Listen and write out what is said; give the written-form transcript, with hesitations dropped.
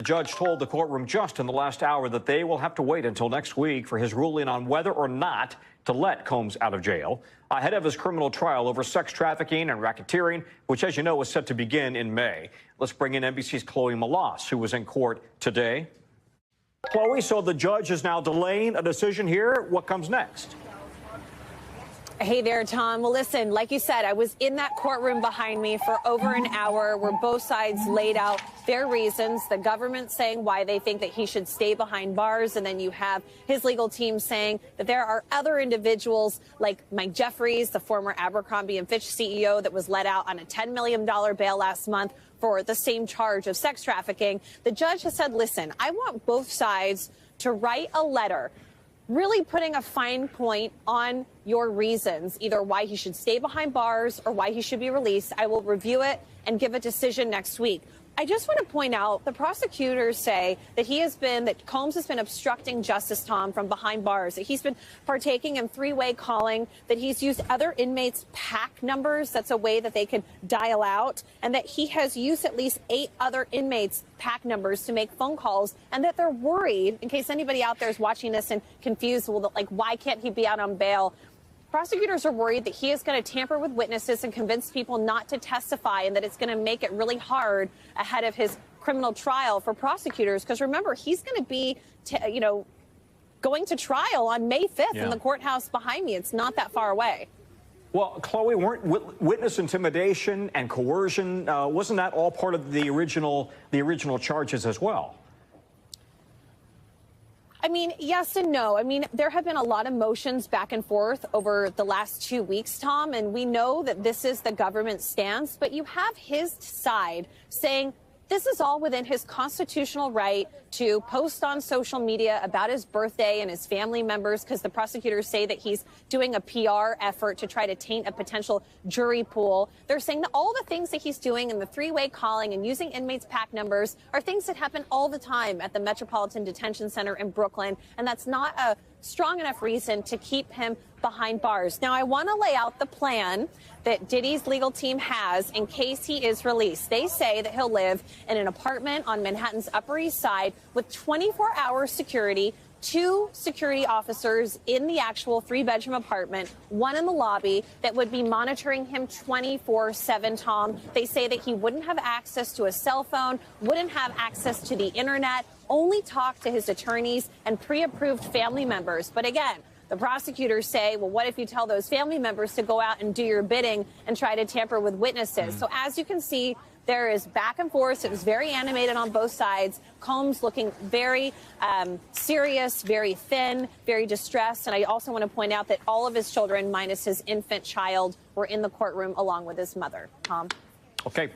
The judge told the courtroom just in the last hour that they will have to wait until next week for his ruling on whether or not to let Combs out of jail ahead of his criminal trial over sex trafficking and racketeering, which, as you know, is set to begin in May. Let's bring in NBC's Chloe Malas, who was in court today. Chloe, so the judge is now delaying a decision here. What comes next? Hey there, Tom. Well, listen, like you said, I was in that courtroom behind me for over an hour where both sides laid out their reasons. The government saying why they think that he should stay behind bars. And then you have his legal team saying that there are other individuals like Mike Jeffries, the former Abercrombie and Fitch CEO that was let out on a $10 million bail last month for the same charge of sex trafficking. The judge has said, listen, I want both sides to write a letter really putting a fine point on your reasons, either why he should stay behind bars or why he should be released. I will review it and give a decision next week. I just want to point out the prosecutors say that Combs has been obstructing justice, Tom, from behind bars, that he's been partaking in three-way calling, that he's used other inmates' PAC numbers. That's a way that they can dial out, and that he has used at least 8 other inmates' PAC numbers to make phone calls, and that they're worried, in case anybody out there is watching this and confused, well, like, why can't he be out on bail? Prosecutors are worried that he is going to tamper with witnesses and convince people not to testify, and that it's going to make it really hard ahead of his criminal trial for prosecutors. Because remember, he's going to be, going to trial on May 5th in the courthouse behind me. It's not that far away. Well, Chloe, weren't witness intimidation and coercion, wasn't that all part of the original charges as well? I mean, yes and no. I mean, there have been a lot of motions back and forth over the last 2 weeks, Tom, and we know that this is the government's stance, but you have his side saying this is all within his constitutional right to post on social media about his birthday and his family members, because the prosecutors say that he's doing a PR effort to try to taint a potential jury pool. They're saying that all the things that he's doing in the three-way calling and using inmates' PAC numbers are things that happen all the time at the Metropolitan Detention Center in Brooklyn, and that's not a strong enough reason to keep him behind bars. Now, I want to lay out the plan that Diddy's legal team has in case he is released. They say that he'll live in an apartment on Manhattan's Upper East Side with 24-hour security, 2 security officers in the actual 3-bedroom apartment, 1 in the lobby, that would be monitoring him 24/7, Tom. They say that he wouldn't have access to a cell phone, wouldn't have access to the internet, only talk to his attorneys and pre-approved family members. But again, the prosecutors say, well, what if you tell those family members to go out and do your bidding and try to tamper with witnesses? So as you can see, there is back and forth. It was very animated on both sides. Combs looking very serious, very thin, very distressed. And I also want to point out that all of his children, minus his infant child, were in the courtroom along with his mother. Tom? Okay.